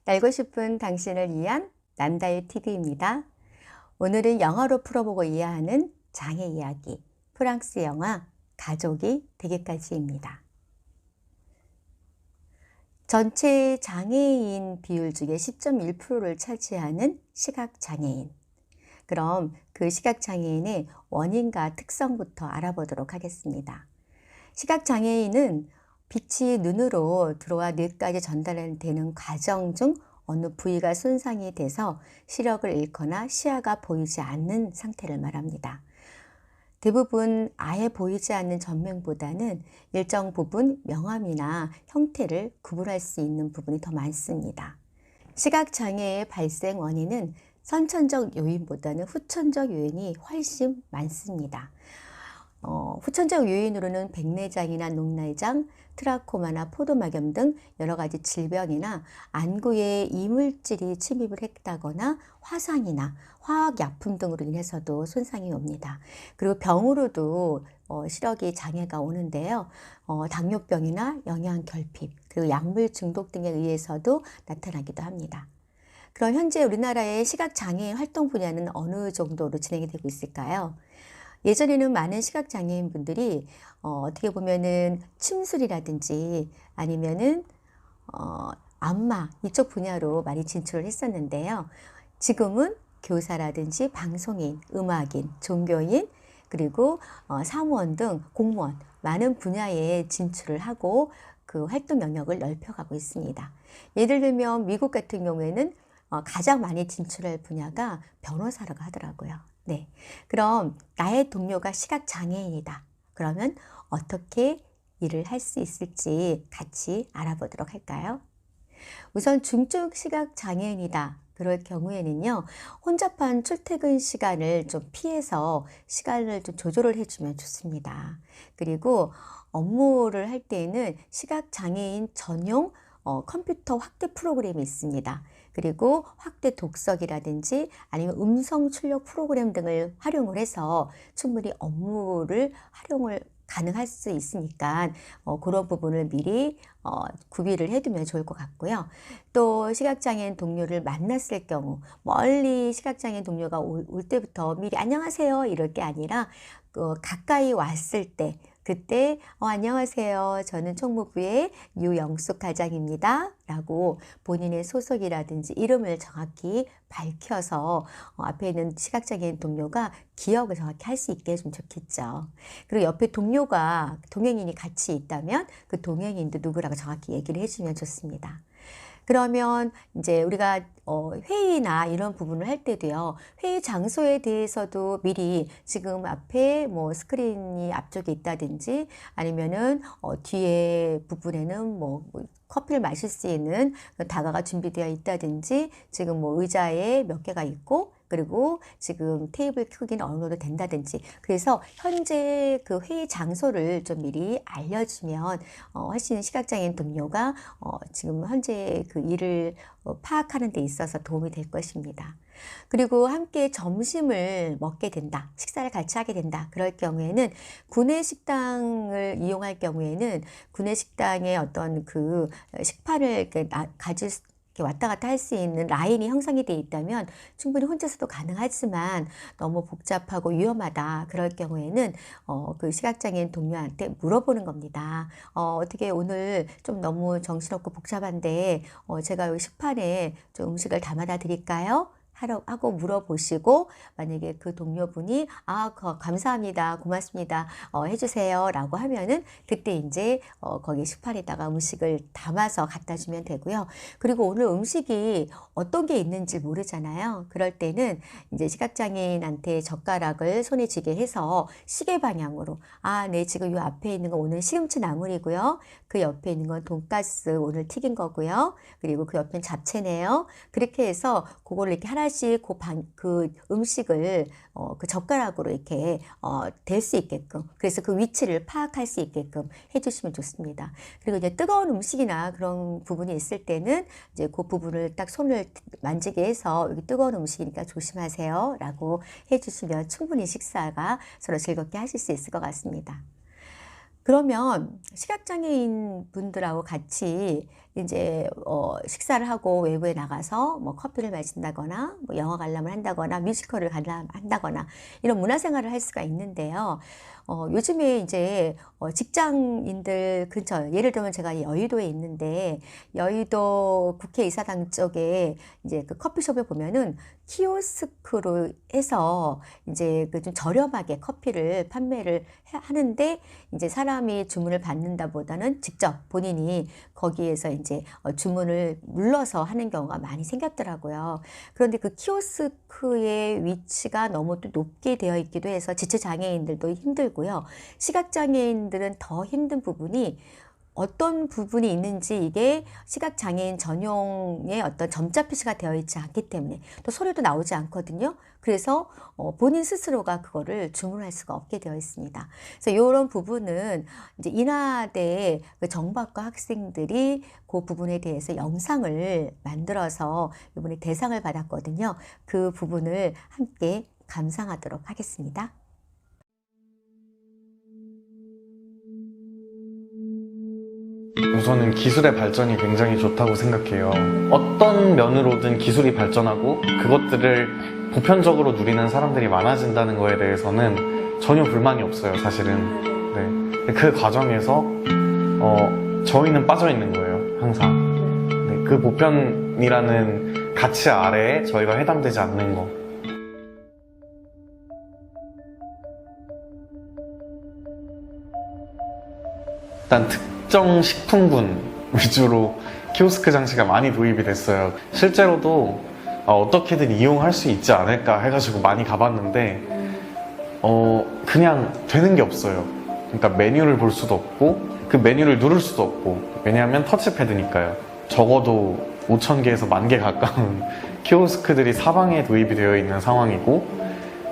알고 싶은 당신을 위한 남다의 TV입니다. 오늘은 영어로 풀어보고 이해하는 장애 이야기, 프랑스 영화 가족이 되기까지입니다. 전체 장애인 비율 중에 10.1%를 차지하는 시각장애인. 그럼 그 시각장애인의 원인과 특성부터 알아보도록 하겠습니다. 시각장애인은 빛이 눈으로 들어와 뇌까지 전달되는 과정 중 어느 부위가 손상이 돼서 시력을 잃거나 시야가 보이지 않는 상태를 말합니다. 대부분 아예 보이지 않는 전면보다는 일정 부분 명암이나 형태를 구분할 수 있는 부분이 더 많습니다. 시각장애의 발생 원인은 선천적 요인보다는 후천적 요인이 훨씬 많습니다. 후천적 요인으로는 백내장이나 녹내장, 트라코마나 포도막염 등 여러 가지 질병이나 안구에 이물질이 침입을 했다거나 화상이나 화학약품 등으로 인해서도 손상이 옵니다. 그리고 병으로도 시력이 장애가 오는데요. 당뇨병이나 영양결핍, 그리고 약물 중독 등에 의해서도 나타나기도 합니다. 그럼 현재 우리나라의 시각장애인 활동 분야는 어느 정도로 진행이 되고 있을까요? 예전에는 많은 시각장애인 분들이 어떻게 보면은 침술이라든지 아니면은 안마 이쪽 분야로 많이 진출을 했었는데요. 지금은 교사라든지 방송인, 음악인, 종교인, 그리고 사무원 등 공무원 많은 분야에 진출을 하고 그 활동 영역을 넓혀가고 있습니다. 예를 들면 미국 같은 경우에는 가장 많이 진출할 분야가 변호사라고 하더라고요. 네. 그럼 나의 동료가 시각장애인이다. 그러면 어떻게 일을 할 수 있을지 같이 알아보도록 할까요? 우선 중증 시각장애인이다. 그럴 경우에는요, 혼잡한 출퇴근 시간을 좀 피해서 시간을 좀 조절을 해주면 좋습니다. 그리고 업무를 할 때에는 시각장애인 전용 컴퓨터 확대 프로그램이 있습니다. 그리고 확대 독서기라든지 아니면 음성 출력 프로그램 등을 활용을 해서 충분히 업무를 활용을 가능할 수 있으니까 그런 부분을 미리 구비를 해두면 좋을 것 같고요. 또 시각장애인 동료를 만났을 경우 멀리 시각장애인 동료가 올 때부터 미리 안녕하세요 이럴 게 아니라 가까이 왔을 때 그때 안녕하세요. 저는 총무부의 유영숙 과장입니다. 라고 본인의 소속이라든지 이름을 정확히 밝혀서 앞에 있는 시각장애인 동료가 기억을 정확히 할 수 있게 해주면 좋겠죠. 그리고 옆에 동행인이 같이 있다면 그 동행인도 누구라고 정확히 얘기를 해주면 좋습니다. 그러면 이제 우리가 회의나 이런 부분을 할 때도요. 회의 장소에 대해서도 미리 지금 앞에 뭐 스크린이 앞쪽에 있다든지 아니면은 뒤에 부분에는 뭐 커피를 마실 수 있는 다가가 준비되어 있다든지 지금 뭐 의자에 몇 개가 있고 그리고 지금 테이블 크기는 어느 정도 된다든지 그래서 현재 그 회의 장소를 좀 미리 알려주면 훨씬 시각장애인 동료가 지금 현재 그 일을 파악하는 데 있어서 도움이 될 것입니다. 그리고 함께 점심을 먹게 된다. 식사를 같이 하게 된다. 그럴 경우에는 구내식당을 이용할 경우에는 구내식당의 어떤 그 식판을 가질 이렇게 왔다 갔다 할 수 있는 라인이 형성이 되어 있다면 충분히 혼자서도 가능하지만 너무 복잡하고 위험하다. 그럴 경우에는 그 시각장애인 동료한테 물어보는 겁니다. 어떻게 오늘 좀 너무 정신없고 복잡한데 제가 여기 식판에 좀 음식을 담아다 드릴까요? 하고 물어보시고 만약에 그 동료분이 감사합니다 고맙습니다 해주세요 라고 하면은 그때 이제 거기 식판에다가 음식을 담아서 갖다 주면 되고요. 그리고 오늘 음식이 어떤 게 있는지 모르잖아요. 그럴 때는 이제 시각장애인한테 젓가락을 손에 쥐게 해서 시계 방향으로 네 지금 요 앞에 있는 거 오늘 시금치 나물이고요. 그 옆에 있는 건 돈가스 오늘 튀긴 거고요. 그리고 그 옆엔 잡채네요. 그렇게 해서 그거를 이렇게 하나씩 그 음식을 그 젓가락으로 이렇게 댈 수 있게끔 그래서 그 위치를 파악할 수 있게끔 해주시면 좋습니다. 그리고 이제 뜨거운 음식이나 그런 부분이 있을 때는 이제 그 부분을 딱 손을 만지게 해서 여기 뜨거운 음식이니까 조심하세요 라고 해주시면 충분히 식사가 서로 즐겁게 하실 수 있을 것 같습니다. 그러면 시각장애인 분들하고 같이 이제 식사를 하고 외부에 나가서 뭐 커피를 마신다거나 뭐 영화 관람을 한다거나 뮤지컬을 관람한다거나 이런 문화생활을 할 수가 있는데요. 요즘에 이제 직장인들 근처, 예를 들면 제가 여의도에 있는데 여의도 국회의사당 쪽에 이제 그 커피숍에 보면은 키오스크로 해서 이제 그 좀 저렴하게 커피를 판매를 하는데, 이제 사람이 주문을 받는다 보다는 직접 본인이 거기에서 이제 주문을 눌러서 하는 경우가 많이 생겼더라고요. 그런데 그 키오스크의 위치가 너무 또 높게 되어 있기도 해서 지체장애인들도 힘들고요. 시각장애인들은 더 힘든 부분이 어떤 부분이 있는지 이게 시각장애인 전용의 어떤 점자 표시가 되어 있지 않기 때문에 또 소리도 나오지 않거든요. 그래서 본인 스스로가 그거를 주문할 수가 없게 되어 있습니다. 그래서 이런 부분은 이제 인하대 그 정박과 학생들이 그 부분에 대해서 영상을 만들어서 이번에 대상을 받았거든요. 그 부분을 함께 감상하도록 하겠습니다. 우선은 기술의 발전이 굉장히 좋다고 생각해요. 어떤 면으로든 기술이 발전하고 그것들을 보편적으로 누리는 사람들이 많아진다는 거에 대해서는 전혀 불만이 없어요, 사실은. 네. 그 과정에서 저희는 빠져 있는 거예요, 항상. 네. 그 보편이라는 가치 아래에 저희가 해당되지 않는 거. 일단 특정 식품군 위주로 키오스크 장치가 많이 도입이 됐어요. 실제로도 어떻게든 이용할 수 있지 않을까 해가지고 많이 가봤는데 그냥 되는 게 없어요. 그러니까 메뉴를 볼 수도 없고 그 메뉴를 누를 수도 없고, 왜냐하면 터치패드니까요. 적어도 5,000개에서 10,000개 가까운 키오스크들이 사방에 도입이 되어 있는 상황이고,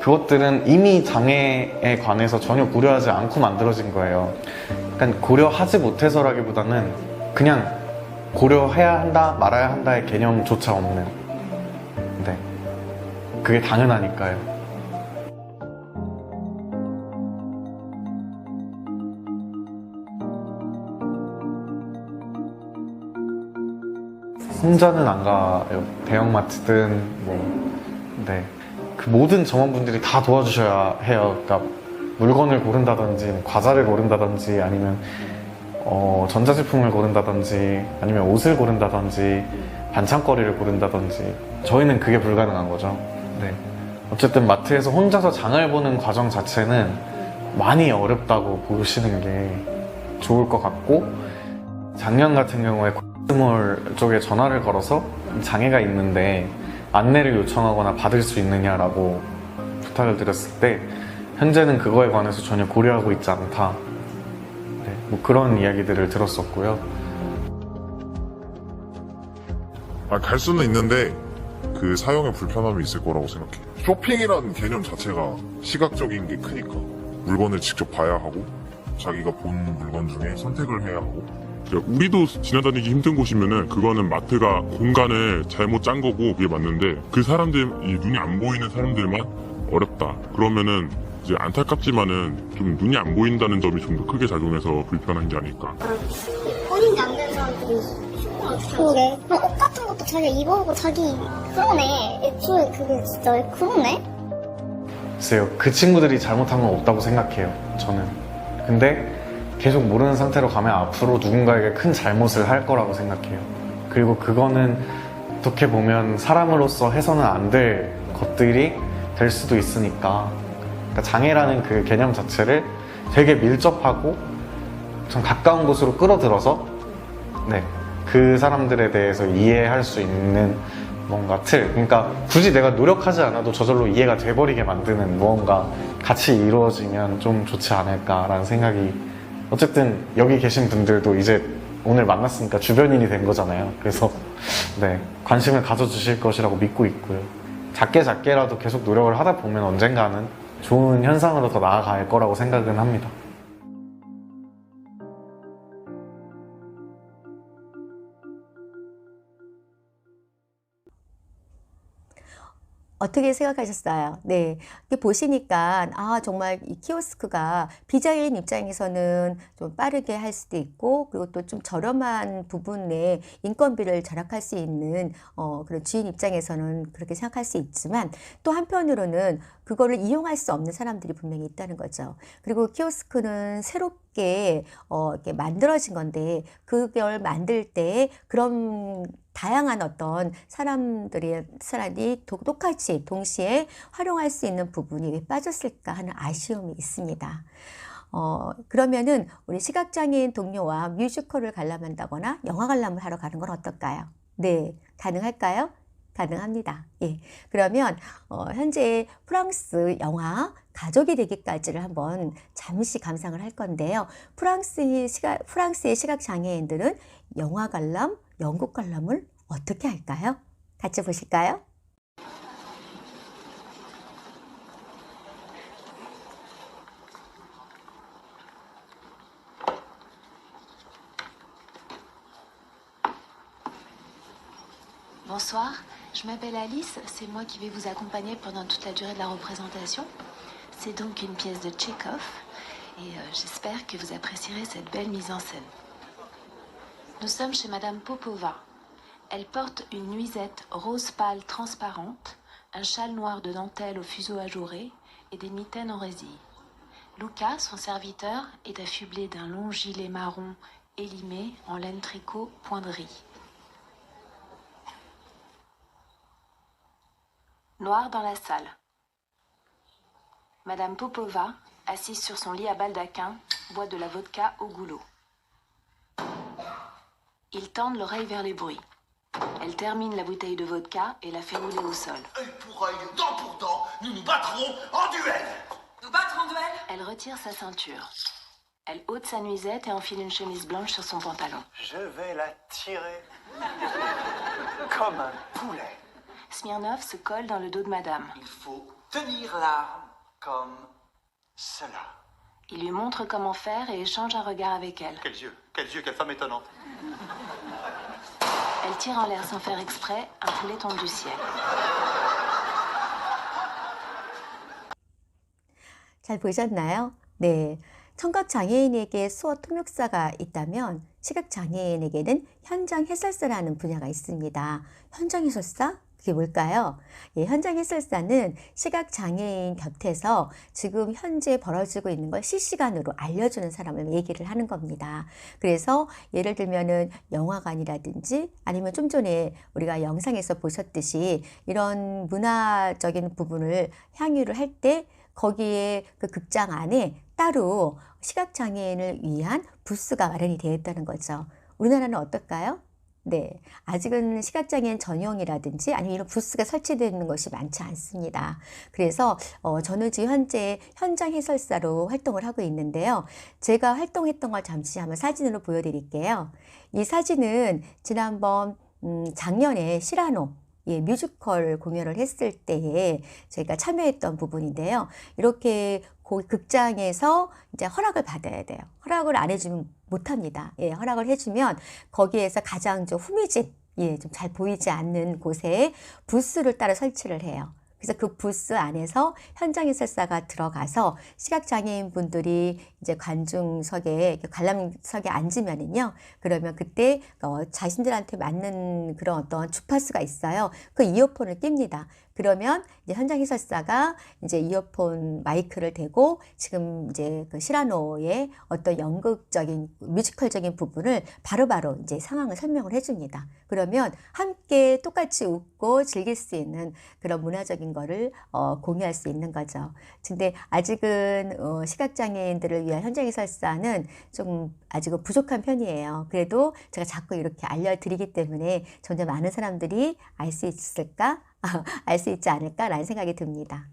그것들은 이미 장애에 관해서 전혀 고려하지 않고 만들어진 거예요. 그러니까 고려하지 못해서라기보다는 그냥 고려해야 한다 말아야 한다의 개념조차 없는, 네, 그게 당연하니까요. 혼자는 안 가요. 대형마트든 네, 그 모든 점원분들이 다 도와주셔야 해요. 그러니까 물건을 고른다든지 과자를 고른다든지 아니면 전자제품을 고른다든지 아니면 옷을 고른다든지 반찬거리를 고른다든지, 저희는 그게 불가능한 거죠. 네. 어쨌든 마트에서 혼자서 장을 보는 과정 자체는 많이 어렵다고 보시는 게 좋을 것 같고, 작년 같은 경우에 콜몰 쪽에 전화를 걸어서 장애가 있는데 안내를 요청하거나 받을 수 있느냐라고 부탁을 드렸을 때 현재는 그거에 관해서 전혀 고려하고 있지 않다, 네, 뭐 그런 이야기들을 들었었고요. 갈 수는 있는데 그 사용에 불편함이 있을 거라고 생각해. 쇼핑이라는 개념 자체가 시각적인 게 크니까 물건을 직접 봐야 하고 자기가 본 물건 중에 선택을 해야 하고. 우리도 지나다니기 힘든 곳이면은 그거는 마트가 공간을 잘못 짠 거고 그게 맞는데, 그 사람들, 이 눈이 안 보이는 사람들만 어렵다 그러면은 이제 안타깝지만은 좀 눈이 안 보인다는 점이 좀 더 크게 작용해서 불편한 게 아닐까. 본인이 안 되는 사람들이 신경 어떻게 그러게. 옷 같은 것도 자기가 입어보고 자기 그러네. 애초에 그게 진짜 그러네. 글쎄요, 그 친구들이 잘못한 건 없다고 생각해요, 저는. 근데 계속 모르는 상태로 가면 앞으로 누군가에게 큰 잘못을 할 거라고 생각해요. 그리고 그거는 어떻게 보면 사람으로서 해서는 안 될 것들이 될 수도 있으니까, 그러니까 장애라는 그 개념 자체를 되게 밀접하고 좀 가까운 곳으로 끌어들여서, 네, 그 사람들에 대해서 이해할 수 있는 뭔가 틀, 그러니까 굳이 내가 노력하지 않아도 저절로 이해가 돼버리게 만드는 무언가 같이 이루어지면 좀 좋지 않을까라는 생각이, 어쨌든 여기 계신 분들도 이제 오늘 만났으니까 주변인이 된 거잖아요. 그래서 네, 관심을 가져주실 것이라고 믿고 있고요. 작게라도 계속 노력을 하다 보면 언젠가는 좋은 현상으로 더 나아갈 거라고 생각은 합니다. 어떻게 생각하셨어요? 네. 이렇게 보시니까, 아, 정말 이 키오스크가 비장애인 입장에서는 좀 빠르게 할 수도 있고, 그리고 또 좀 저렴한 부분에 인건비를 절약할 수 있는, 그런 주인 입장에서는 그렇게 생각할 수 있지만, 또 한편으로는 그거를 이용할 수 없는 사람들이 분명히 있다는 거죠. 그리고 키오스크는 새롭게, 이렇게 만들어진 건데, 그걸 만들 때 그런 다양한 어떤 사람이 똑같이 동시에 활용할 수 있는 부분이 왜 빠졌을까 하는 아쉬움이 있습니다. 그러면은 우리 시각장애인 동료와 뮤지컬을 관람한다거나 영화 관람을 하러 가는 건 어떨까요? 네, 가능할까요? 가능합니다. 예. 그러면 현재 프랑스 영화 가족이 되기까지를 한번 잠시 감상을 할 건데요. 프랑스의 시각장애인들은 영화 관람, 영국 관람을 어떻게 할까요? 같이 보실까요? Bonsoir, je m'appelle Alice, c'est moi qui vais vous accompagner pendant toute la durée de la représentation. C'est donc une pièce de Tchekhov et j'espère que vous apprécierez cette belle mise en scène. Nous sommes chez Madame Popova. Elle porte une nuisette rose pâle transparente, un châle noir de dentelle au fuseau ajouré et des mitaines en résille. Luca, son serviteur, est affublé d'un long gilet marron élimé en laine tricot point de riz. Noir dans la salle. Madame Popova, assise sur son lit à baldaquin, boit de la vodka au goulot. Ils tendent l'oreille vers les bruits. Elle termine la bouteille de vodka et la fait rouler au sol. Œil pour œil, dent pour dent, nous nous battrons en duel. Nous battre en duel? Elle retire sa ceinture. Elle ôte sa nuisette et enfile une chemise blanche sur son pantalon. Je vais la tirer comme un poulet. Smirnov se colle dans le dos de Madame. Il faut tenir l'arme comme cela. Il lui montre comment faire et échange un regard avec elle. Quels yeux, quelle femme étonnante. Elle tire en l'air sans faire exprès un poulet tombe du ciel. 잘 보셨나요? 네. 청각장애인에게 수어 통역사가 있다면 시각장애인에게는 현장 해설사라는 분야가 있습니다. 현장 해설사? 그게 뭘까요? 예, 현장 해설사는 시각장애인 곁에서 지금 현재 벌어지고 있는 걸 실시간으로 알려주는 사람을 얘기를 하는 겁니다. 그래서 예를 들면은 영화관이라든지 아니면 좀 전에 우리가 영상에서 보셨듯이 이런 문화적인 부분을 향유를 할 때 거기에 그 극장 안에 따로 시각장애인을 위한 부스가 마련이 되어 있다는 거죠. 우리나라는 어떨까요? 네, 아직은 시각장애인 전용이라든지 아니면 이런 부스가 설치되어 있는 것이 많지 않습니다. 그래서 저는 지금 현재 현장 해설사로 활동을 하고 있는데요. 제가 활동했던 걸 잠시 한번 사진으로 보여드릴게요. 이 사진은 지난번 작년에 시라노 예, 뮤지컬 공연을 했을 때에 저희가 참여했던 부분인데요. 이렇게 극장에서 이제 허락을 받아야 돼요. 허락을 안 해주면 못합니다. 예, 허락을 해주면 거기에서 가장 좀 후미진, 예, 좀 잘 보이지 않는 곳에 부스를 따로 설치를 해요. 그래서 그 부스 안에서 현장 해설사가 들어가서 시각장애인 분들이 이제 관중석에, 관람석에 앉으면은요, 그러면 그때 자신들한테 맞는 그런 어떤 주파수가 있어요. 그 이어폰을 낍니다. 그러면 이제 현장 해설사가 이제 이어폰 마이크를 대고 지금 이제 그 시라노의 어떤 연극적인 뮤지컬적인 부분을 바로바로 이제 상황을 설명을 해줍니다. 그러면 함께 똑같이 웃고 즐길 수 있는 그런 문화적인 거를 공유할 수 있는 거죠. 근데 아직은 시각장애인들을 위한 현장 해설사는 좀 아직은 부족한 편이에요. 그래도 제가 자꾸 이렇게 알려드리기 때문에 점점 많은 사람들이 알 수 있을까? 알 수 있지 않을까라는 생각이 듭니다.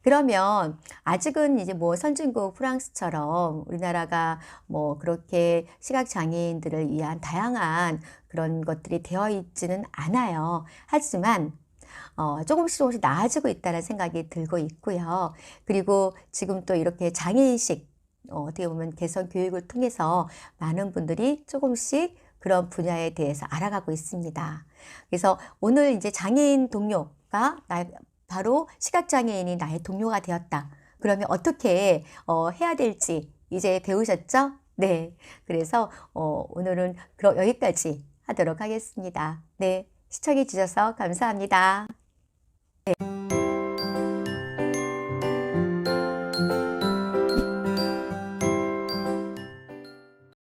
그러면 아직은 이제 뭐 선진국 프랑스처럼 우리나라가 뭐 그렇게 시각장애인들을 위한 다양한 그런 것들이 되어 있지는 않아요. 하지만 조금씩 나아지고 있다는 생각이 들고 있고요. 그리고 지금 또 이렇게 장애인식 어떻게 보면 개선 교육을 통해서 많은 분들이 조금씩 그런 분야에 대해서 알아가고 있습니다. 그래서 오늘 이제 장애인 동료가 바로 시각장애인이 나의 동료가 되었다. 그러면 어떻게 해야 될지 이제 배우셨죠? 네. 그래서 오늘은 여기까지 하도록 하겠습니다. 네. 시청해 주셔서 감사합니다.